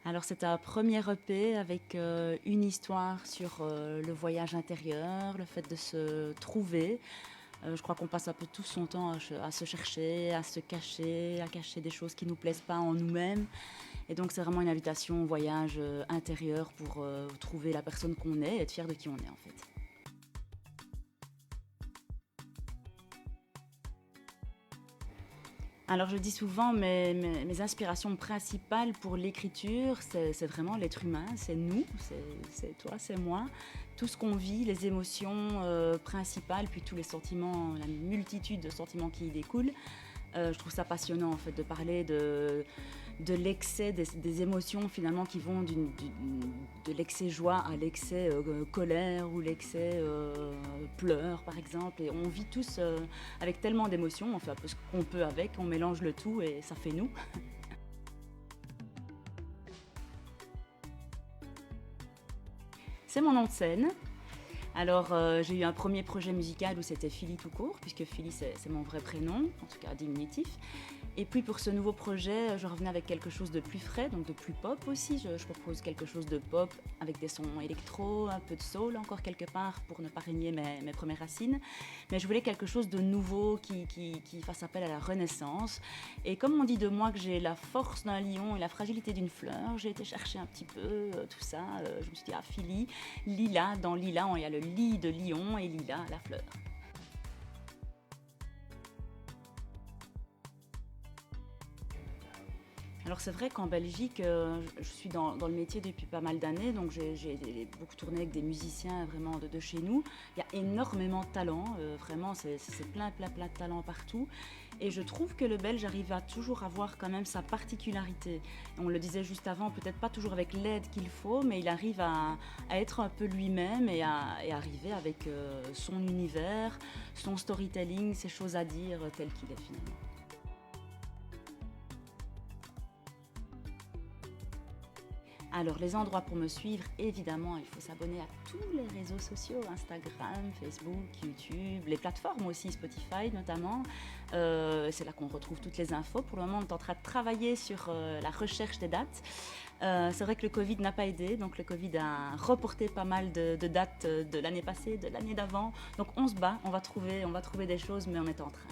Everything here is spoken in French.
Alors c'est un premier EP avec une histoire sur le voyage intérieur, le fait de se trouver. Je crois qu'on passe un peu tout son temps à se chercher, à se cacher, à cacher des choses qui ne nous plaisent pas en nous-mêmes. Et donc c'est vraiment une invitation au voyage intérieur pour trouver la personne qu'on est et être fier de qui on est en fait. Alors je dis souvent, mes inspirations principales pour l'écriture, c'est vraiment l'être humain, c'est nous, c'est toi, c'est moi. Tout ce qu'on vit, les émotions principales, puis tous les sentiments, la multitude de sentiments qui y découlent. Je trouve ça passionnant en fait de parler de l'excès des émotions finalement qui vont de l'excès joie à l'excès colère ou l'excès pleurs par exemple. Et on vit tous avec tellement d'émotions, on fait un peu ce qu'on peut avec, on mélange le tout et ça fait nous. C'est mon nom de scène. Alors j'ai eu un premier projet musical où c'était Philly tout court, puisque Philly c'est mon vrai prénom, en tout cas diminutif. Et puis pour ce nouveau projet, je revenais avec quelque chose de plus frais, donc de plus pop aussi. Je propose quelque chose de pop avec des sons électro, un peu de soul encore quelque part pour ne pas renier mes premières racines. Mais je voulais quelque chose de nouveau qui fasse appel à la renaissance. Et comme on dit de moi que j'ai la force d'un lion et la fragilité d'une fleur, j'ai été chercher un petit peu tout ça. Je me suis dit, ah Philly, Lila, dans Lila, il y a le lit de lion et Lila, la fleur. Alors c'est vrai qu'en Belgique, je suis dans le métier depuis pas mal d'années, donc j'ai beaucoup tourné avec des musiciens vraiment de chez nous. Il y a énormément de talent, vraiment c'est plein de talent partout. Et je trouve que le Belge arrive à toujours avoir quand même sa particularité. On le disait juste avant, peut-être pas toujours avec l'aide qu'il faut, mais il arrive à être un peu lui-même et arriver avec son univers, son storytelling, ses choses à dire tel qu'il est finalement. Alors, les endroits pour me suivre, évidemment, il faut s'abonner à tous les réseaux sociaux, Instagram, Facebook, YouTube, les plateformes aussi, Spotify notamment. C'est là qu'on retrouve toutes les infos. Pour le moment, on est en train de travailler sur la recherche des dates. C'est vrai que le Covid n'a pas aidé, donc le Covid a reporté pas mal de dates de l'année passée, de l'année d'avant. Donc on se bat, on va trouver des choses, mais on est en train.